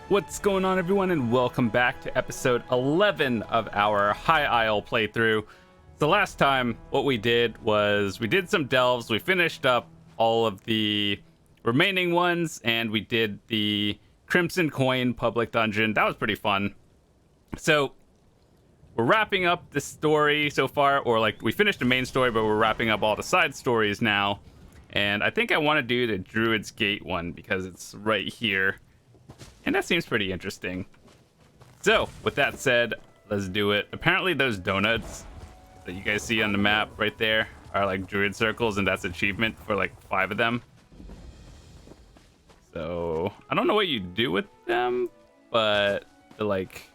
What's going on, everyone, and welcome back to episode 11 of our High Isle playthrough. The last time, what we did was we did some delves, we finished up all of the remaining ones, and we did the Crimson Coin public dungeon. That was pretty fun. So, we're wrapping up the story so far, or like, we finished the main story, but we're wrapping up all the side stories now. And I think I want to do the Druid's Gate one, because it's right here. And that seems pretty interesting. So, with that said, let's do it. Apparently those donuts that you guys see on the map right there are like druid circles, and that's achievement for like 5 of them. So, I don't know what you do with them, but like,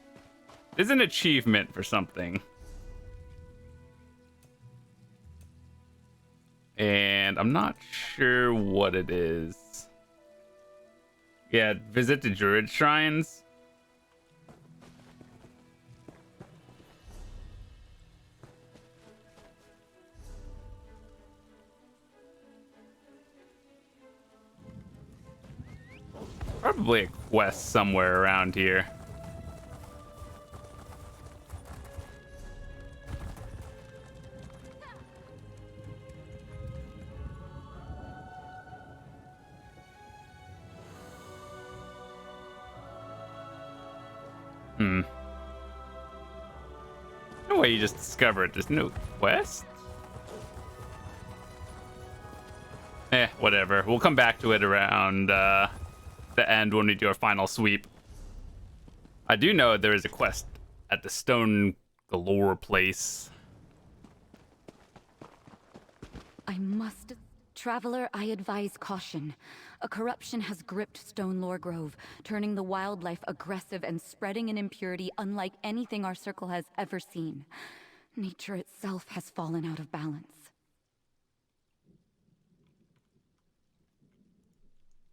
there's an achievement for something. And I'm not sure what it is. Yeah, visit the Druid Shrines. Probably a quest somewhere around here. No way you just discover it. There's no quest? Whatever. We'll come back to it around the end when we do our final sweep. I do know there is a quest at the Stonelore place. I must... Traveler, I advise caution. A corruption has gripped Stonelore Grove, turning the wildlife aggressive and spreading an impurity unlike anything our circle has ever seen. Nature itself has fallen out of balance.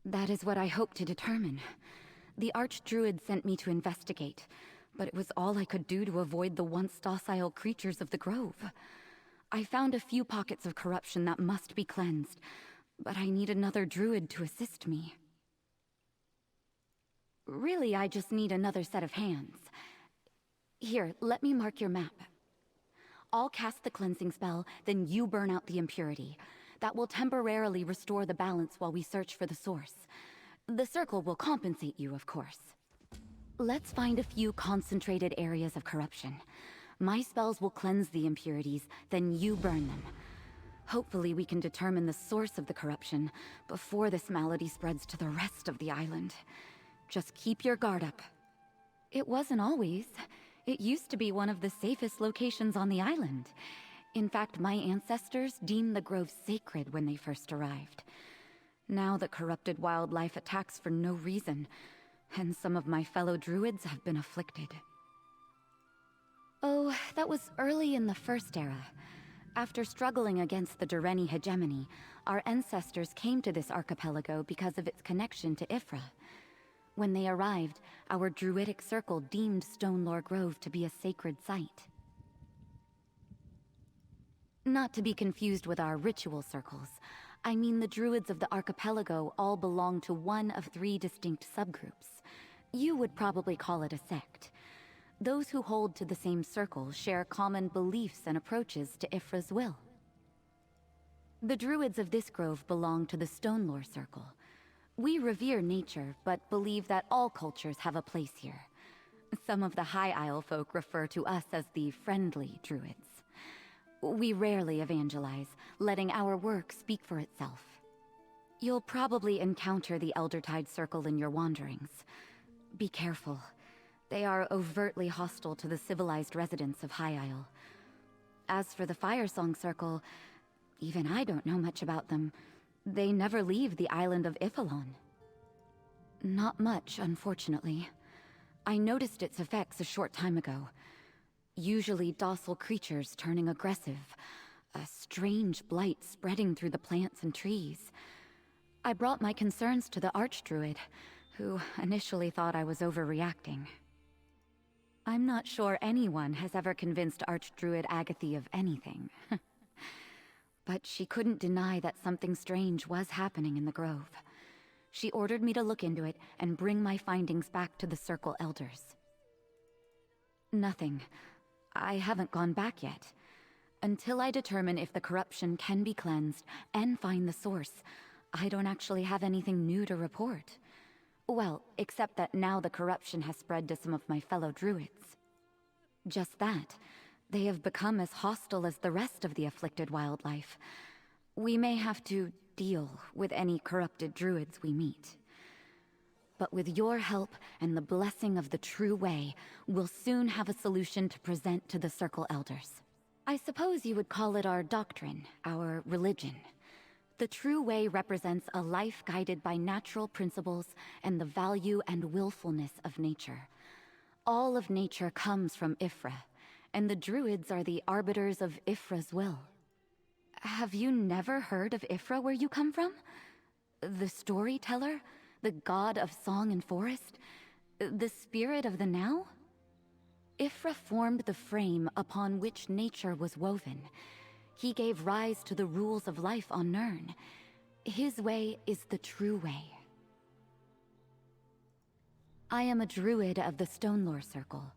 That is what I hope to determine. The Archdruid sent me to investigate, but it was all I could do to avoid the once docile creatures of the grove. I found a few pockets of corruption that must be cleansed, but I need another druid to assist me. Really, I just need another set of hands. Here, let me mark your map. I'll cast the cleansing spell, then you burn out the impurity. That will temporarily restore the balance while we search for the source. The circle will compensate you, of course. Let's find a few concentrated areas of corruption. My spells will cleanse the impurities, then you burn them. Hopefully we can determine the source of the corruption before this malady spreads to the rest of the island. Just keep your guard up. It wasn't always. It used to be one of the safest locations on the island. In fact, my ancestors deemed the grove sacred when they first arrived. Now the corrupted wildlife attacks for no reason, and some of my fellow druids have been afflicted. Oh, that was early in the First Era. After struggling against the Dureni hegemony, our ancestors came to this archipelago because of its connection to Ifra. When they arrived, our druidic circle deemed Stonelore Grove to be a sacred site. Not to be confused with our ritual circles. I mean the druids of the archipelago all belong to one of 3 distinct subgroups. You would probably call it a sect. Those who hold to the same circle share common beliefs and approaches to Ifra's will. The druids of this grove belong to the Stonelore Circle. We revere nature, but believe that all cultures have a place here. Some of the High Isle folk refer to us as the friendly druids. We rarely evangelize, letting our work speak for itself. You'll probably encounter the Eldertide Circle in your wanderings. Be careful. They are overtly hostile to the civilized residents of High Isle. As for the Firesong Circle, even I don't know much about them. They never leave the island of Iphalon. Not much, unfortunately. I noticed its effects a short time ago. Usually docile creatures turning aggressive. A strange blight spreading through the plants and trees. I brought my concerns to the Archdruid, who initially thought I was overreacting. I'm not sure anyone has ever convinced Archdruid Agathe of anything. But she couldn't deny that something strange was happening in the grove. She ordered me to look into it and bring my findings back to the Circle Elders. Nothing. I haven't gone back yet. Until I determine if the corruption can be cleansed and find the source, I don't actually have anything new to report. Well, except that now the corruption has spread to some of my fellow Druids. Just that. They have become as hostile as the rest of the afflicted wildlife. We may have to deal with any corrupted Druids we meet. But with your help and the blessing of the true way, we'll soon have a solution to present to the Circle Elders. I suppose you would call it our doctrine, our religion. The true way represents a life guided by natural principles and the value and willfulness of nature. All of nature comes from Ifra, and the Druids are the arbiters of Ifra's will. Have you never heard of Ifra where you come from? The storyteller? The god of song and forest? The spirit of the now? Ifra formed the frame upon which nature was woven. He gave rise to the rules of life on Nirn. His way is the true way. I am a druid of the Stonelore Circle.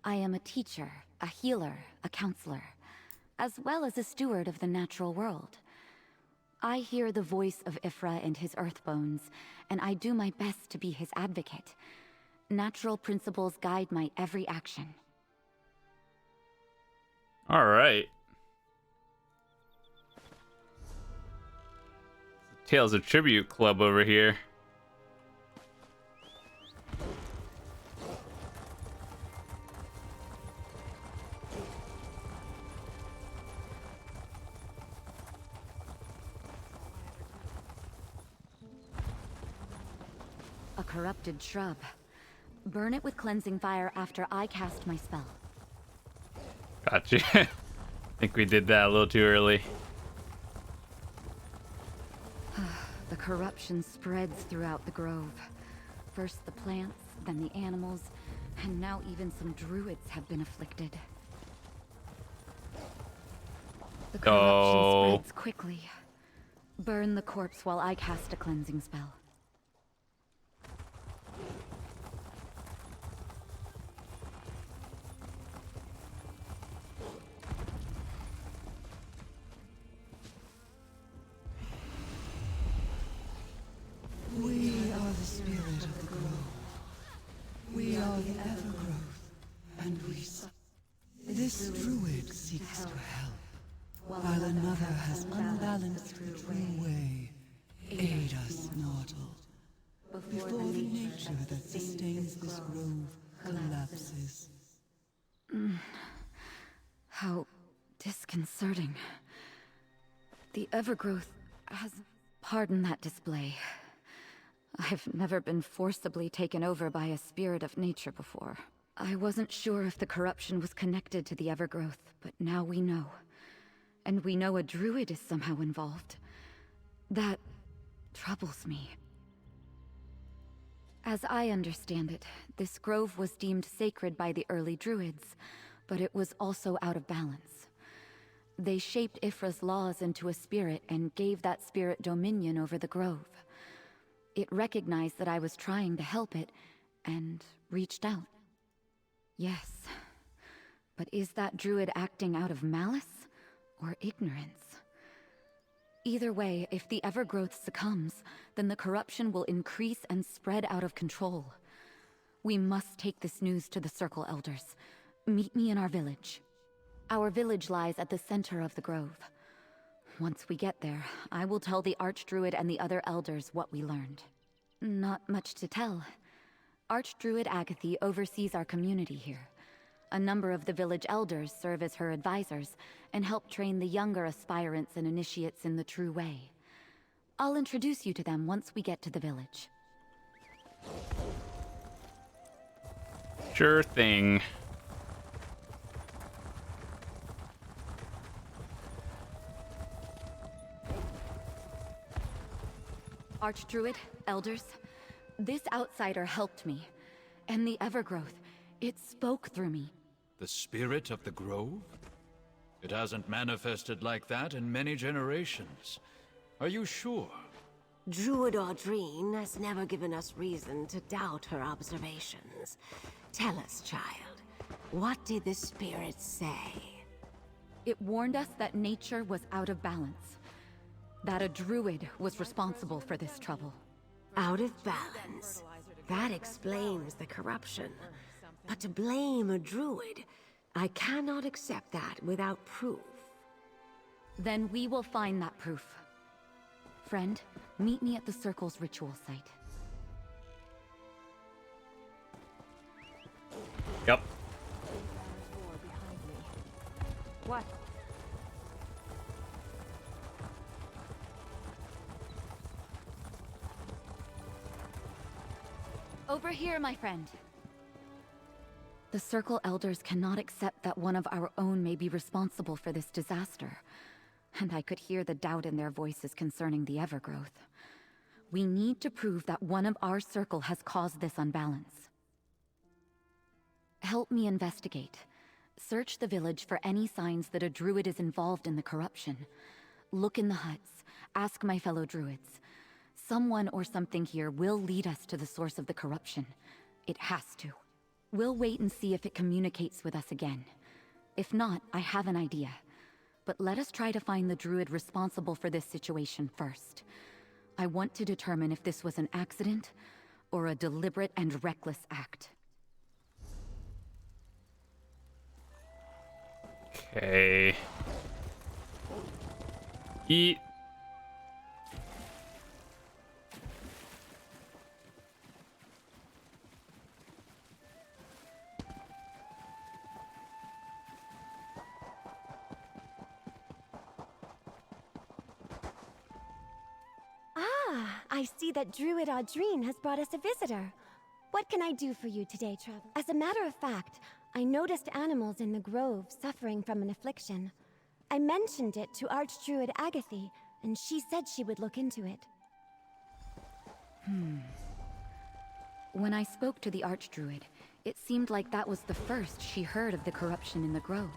I am a teacher, a healer, a counselor, as well as a steward of the natural world. I hear the voice of Ifra and his earthbones, and I do my best to be his advocate. Natural principles guide my every action. All right. Tales of Tribute Club over here. A corrupted shrub. Burn it with cleansing fire after I cast my spell. Gotcha. I think we did that a little too early. The corruption spreads throughout the grove. First the plants, then the animals, and now even some druids have been afflicted. The corruption spreads quickly. Burn the corpse while I cast a cleansing spell. We are the spirit of the grove. We are the evergrowth, and this druid seeks to help, while another has unbalanced the true way. Aid us, mortal, before the nature that sustains this grove collapses. How disconcerting. The evergrowth has... Pardon that display. I've never been forcibly taken over by a spirit of nature before. I wasn't sure if the corruption was connected to the evergrowth, but now we know. And we know a druid is somehow involved. That troubles me. As I understand it, this grove was deemed sacred by the early druids, but it was also out of balance. They shaped Ifra's laws into a spirit and gave that spirit dominion over the grove. It recognized that I was trying to help it, and reached out. Yes. But is that druid acting out of malice, or ignorance? Either way, if the evergrowth succumbs, then the corruption will increase and spread out of control. We must take this news to the Circle Elders. Meet me in our village. Our village lies at the center of the grove. Once we get there, I will tell the Archdruid and the other elders what we learned. Not much to tell. Archdruid Agathy oversees our community here. A number of the village elders serve as her advisors and help train the younger aspirants and initiates in the true way. I'll introduce you to them once we get to the village. Sure thing. Archdruid, elders, this outsider helped me. And the evergrowth, it spoke through me. The spirit of the grove? It hasn't manifested like that in many generations. Are you sure? Druid Audrine has never given us reason to doubt her observations. Tell us, child, what did the spirit say? It warned us that nature was out of balance. That a druid was responsible for this trouble. Out of balance? That explains the corruption. But to blame a druid, I cannot accept that without proof. Then we will find that proof. Friend, meet me at the Circle's ritual site. Yep. What? Over here, my friend. The Circle Elders cannot accept that one of our own may be responsible for this disaster. And I could hear the doubt in their voices concerning the Evergrowth. We need to prove that one of our circle has caused this unbalance. Help me investigate. Search the village for any signs that a druid is involved in the corruption. Look in the huts. Ask my fellow druids. Someone or something here will lead us to the source of the corruption. It has to. We'll wait and see if it communicates with us again. If not, I have an idea. But let us try to find the druid responsible for this situation first. I want to determine if this was an accident or a deliberate and reckless act. Okay. Eat. I see that Druid Audrine has brought us a visitor. What can I do for you today, Traveler? As a matter of fact, I noticed animals in the grove suffering from an affliction. I mentioned it to Archdruid Agathy, and she said she would look into it. When I spoke to the Archdruid, it seemed like that was the first she heard of the corruption in the grove.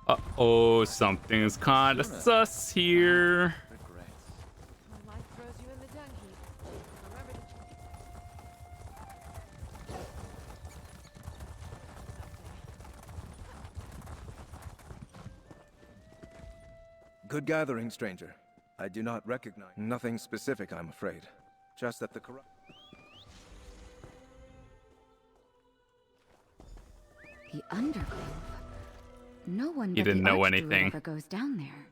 Uh-oh, something's kinda sus here. Good gathering, stranger. I do not recognize nothing specific, I'm afraid. Just that the corrupt... The Undergrove? No one He but didn't the know Archdruid anything. ever goes down there.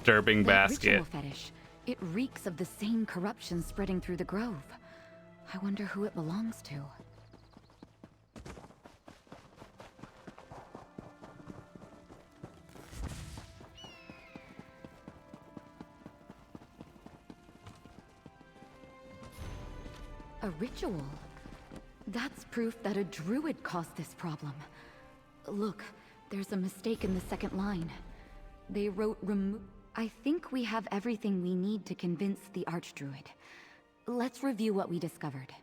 Disturbing That basket. ritual fetish. It reeks of the same corruption spreading through the grove. I wonder who it belongs to. A ritual? That's proof that a druid caused this problem. Look, there's a mistake in the second line. They wrote I think we have everything we need to convince the Archdruid. Let's review what we discovered.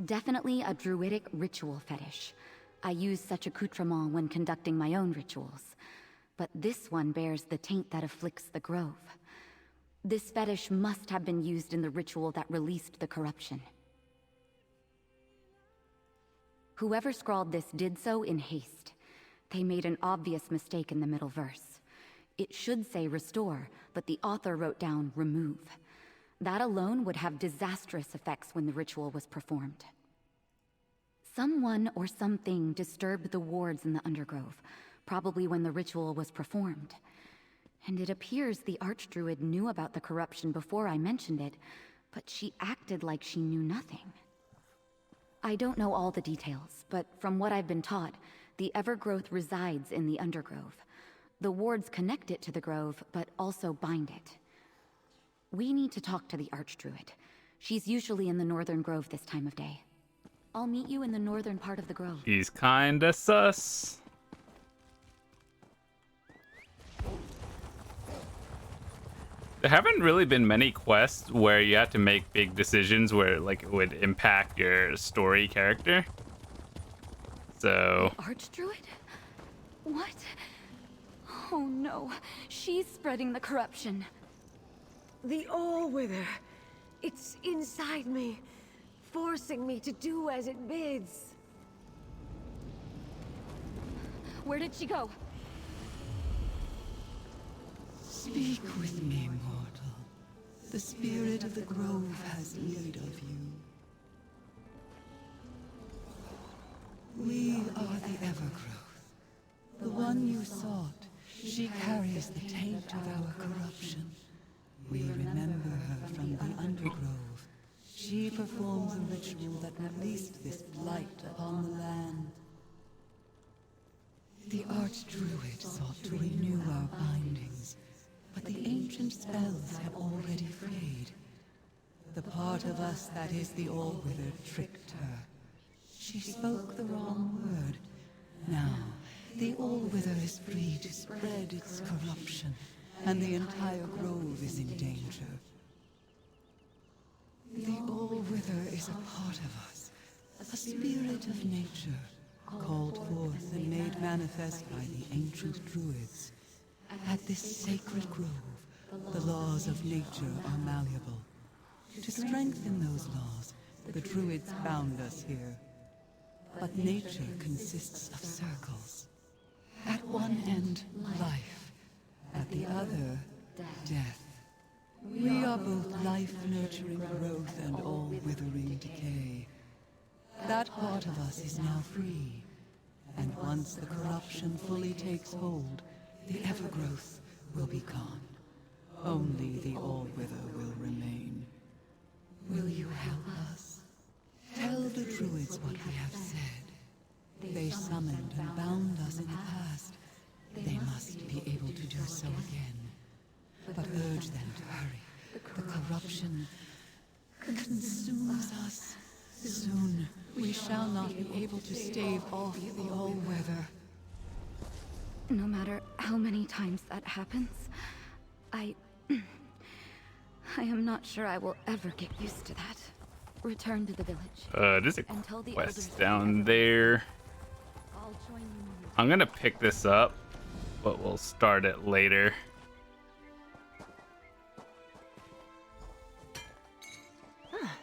Definitely a druidic ritual fetish. I use such accoutrement when conducting my own rituals. But this one bears the taint that afflicts the grove. This fetish must have been used in the ritual that released the corruption. Whoever scrawled this did so in haste. They made an obvious mistake in the middle verse. It should say restore, but the author wrote down remove. That alone would have disastrous effects when the ritual was performed. Someone or something disturbed the wards in the Undergrove, probably when the ritual was performed. And it appears the Archdruid knew about the corruption before I mentioned it, but she acted like she knew nothing. I don't know all the details, but from what I've been taught, the Evergrowth resides in the Undergrove. The wards connect it to the grove, but also bind it. We need to talk to the Archdruid. She's usually in the Northern Grove this time of day. I'll meet you in the northern part of the grove. He's kinda sus. There haven't really been many quests where you have to make big decisions where like it would impact your story character. So Archdruid? What? Oh no, she's spreading the corruption. The All-Wither. It's inside me, forcing me to do as it bids. Where did she go? Speak with me, mortal. The spirit of the grove has need of you. We are the Evergrowth. The one you sought. She carries the taint of our corruption. We remember her from the Undergrove. She performed the ritual that released this blight upon the land. The Archdruid sought to renew our bindings, but the ancient spells had already frayed. The part of us that is the All-Wither tricked her. She spoke the wrong word. Now, the All-Wither is free to spread its corruption, and the entire grove is in danger. The All-Wither is a part of us, a spirit of nature, called forth and made manifest by the ancient Druids. At this sacred grove, the laws of nature are malleable. To strengthen those laws, the Druids bound us here. But nature consists of circles. At one end, life. At the other, death. We are both life-nurturing growth and all-withering decay. That part of us is now free. And once the corruption fully takes hold, the Evergrowth will be gone. Only the All-Wither will remain. Will you help us? Tell the Druids what we have said. They summoned and bound us in the past. They must be able to do so again. But urge them to hurry. The corruption consumes us. Soon, we shall not be able to stave off the All-Weather. No matter how many times that happens, I am not sure I will ever get used to that. Return to the village. There's a and tell the quest elders down there. I'll join you. I'm gonna pick this up, but we'll start it later.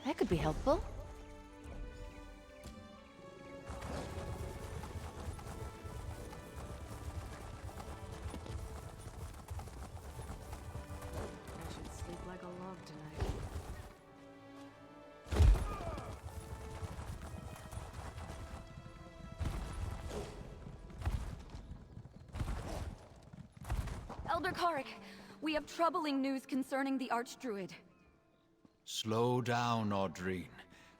That could be helpful. I should sleep like a log tonight. Elder Karik, we have troubling news concerning the Archdruid. Slow down, Audrine.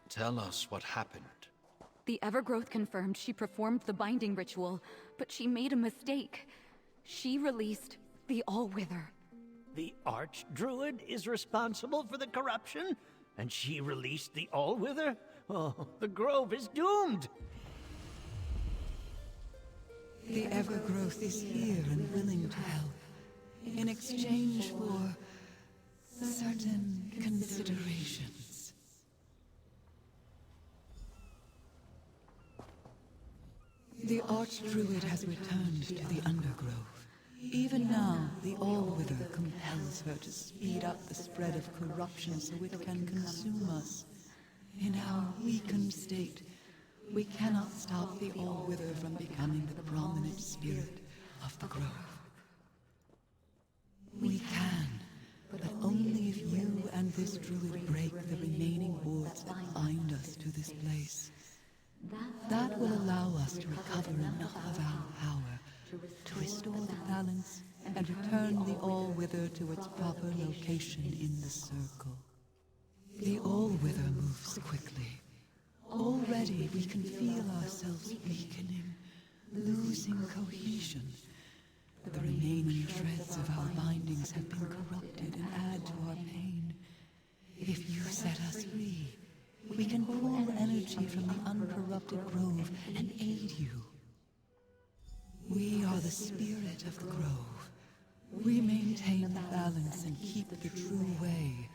Tell us what happened. The Evergrowth confirmed she performed the binding ritual, but she made a mistake. She released the All-Wither. The Archdruid is responsible for the corruption? And she released the All-Wither? Oh, the grove is doomed! The Evergrowth is here and willing to help. In exchange for certain considerations. The Archdruid has returned to the Undergrove. Even now, the All-Wither compels her to speed up the spread of corruption so it can consume us. In our weakened state, we cannot stop the All-Wither from becoming the prominent spirit of the grove. We can, but only if you and this druid break the remaining wards that bind us to this place. That will allow us to recover enough of our power to restore the balance and return the All-Wither to its proper location in the circle. The All-Wither moves quickly. Already we can feel ourselves weakening, losing cohesion. The remaining shreds of our bindings have been corrupted and add to our pain. If you set us free, we can pull energy from the uncorrupted grove and aid you. We are the spirit of the grove. We maintain the balance and keep the true way.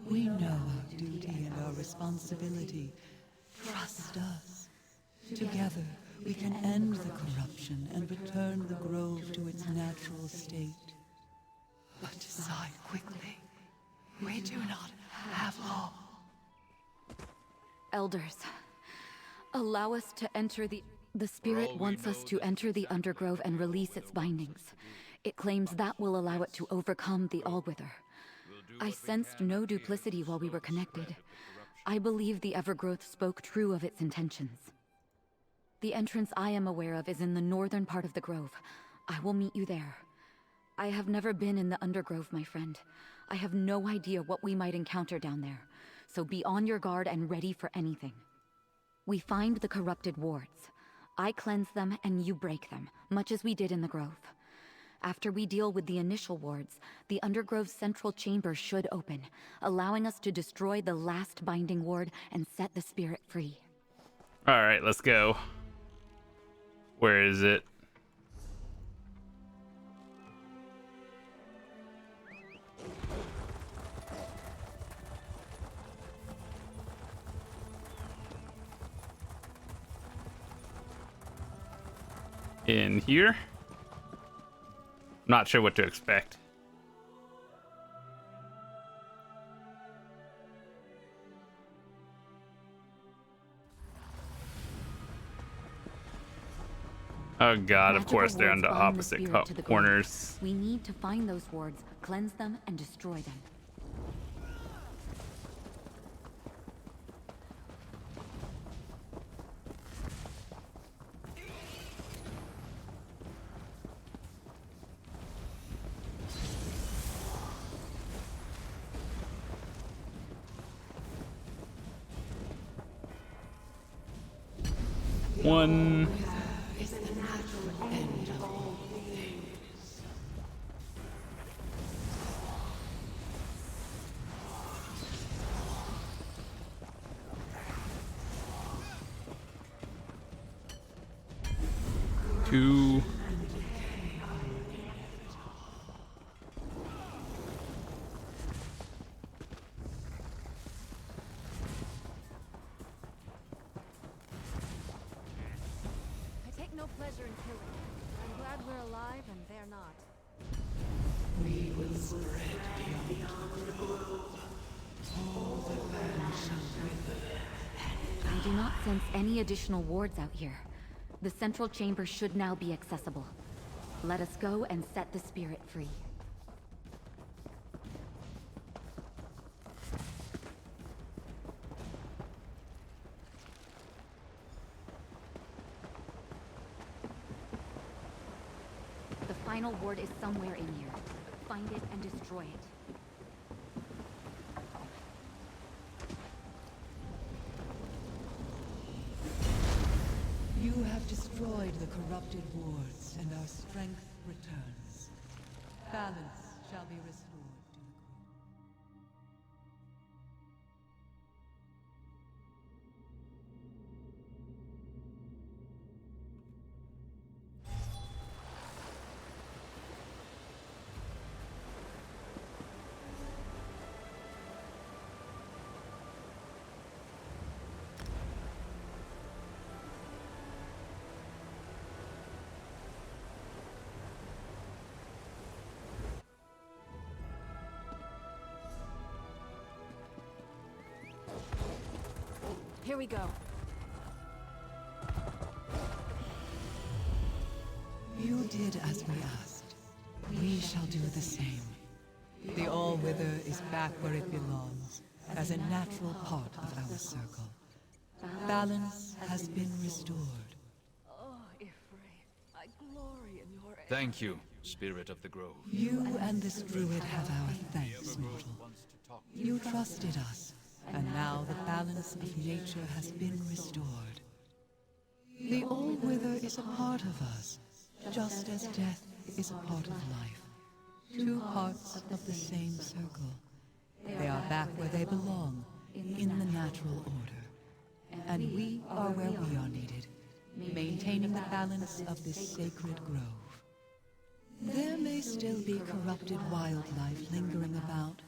We know our duty and our responsibility. Trust us. Together, we can end the corruption and return the grove to its natural state. But decide quickly. We do not have long. Elders, allow us to enter the Spirit wants us to enter the Undergrove and release its bindings. It claims that will allow it to overcome the Allwither. I sensed no duplicity while we were connected. I believe the Evergrowth spoke true of its intentions. The entrance I am aware of is in the northern part of the grove. I will meet you there. I have never been in the Undergrove, my friend. I have no idea what we might encounter down there, so be on your guard and ready for anything. We find the corrupted wards. I cleanse them and you break them, much as we did in the grove. After we deal with the initial wards, the Undergrove's central chamber should open, allowing us to destroy the last binding ward and set the spirit free. All right, let's go. Where is it? In here? Not sure what to expect. Oh god, of course they're on the opposite corners. We need to find those wards, cleanse them, and destroy them. One. Is the natural end of all things. Two. No pleasure in killing. I'm glad we're alive and they're not. We will spread beyond the grove. All the land shall wither. I do not sense any additional wards out here. The central chamber should now be accessible. Let us go and set the spirit free. The final ward is somewhere in here. Find it and destroy it. You have destroyed the corrupted wards, and our strength returns. Balance shall be restored to the grove. Here we go. You did as we asked. We shall do the same. The All-Wither is back where it belongs, as a natural part of our circle. Balance has been restored. Oh, Ifrei, I glory in your... Thank you, Spirit of the Grove. You and this druid have our thanks, mortal. You trusted us, and now the balance of nature has been restored. The All-Wither is a part of us, just as death is a part of life. Two parts of the same circle. They are back where they belong, in the natural order. And we are where we are needed, maintaining the balance of this sacred grove. There may still be corrupted wildlife lingering about,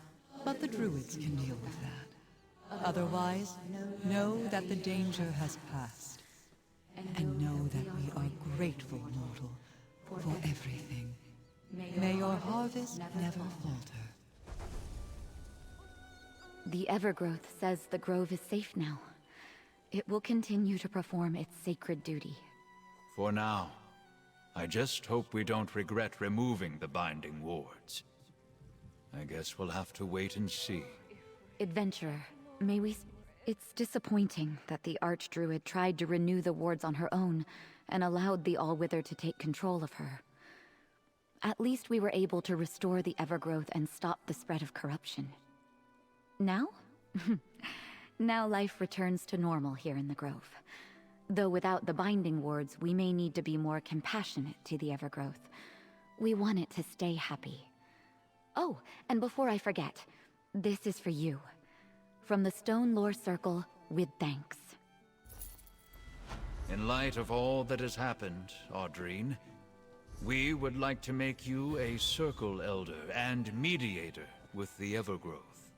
but the Druids can deal with that. Otherwise, know that the danger has passed. And know that we are grateful, mortal, for everything. May your harvest never falter. The Evergrowth says the grove is safe now. It will continue to perform its sacred duty. For now. I just hope we don't regret removing the binding wards. I guess we'll have to wait and see. Adventurer, may we... It's disappointing that the Archdruid tried to renew the wards on her own, and allowed the All-Wither to take control of her. At least we were able to restore the Evergrowth and stop the spread of corruption. Now? Now life returns to normal here in the Grove. Though without the binding wards, we may need to be more compassionate to the Evergrowth. We want it to stay happy. Oh, and before I forget, this is for you. From the Stonelore Circle, with thanks. In light of all that has happened, Audrine, we would like to make you a Circle Elder and Mediator with the Evergrowth.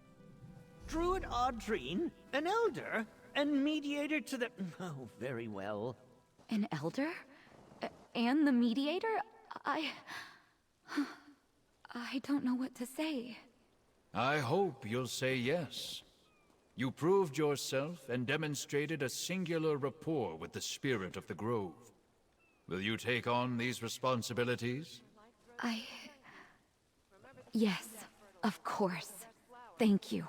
Druid Audrine? An elder? And mediator to the... Oh, very well. An elder? And the mediator? I don't know what to say. I hope you'll say yes. You proved yourself and demonstrated a singular rapport with the spirit of the Grove. Will you take on these responsibilities? Yes, of course. Thank you.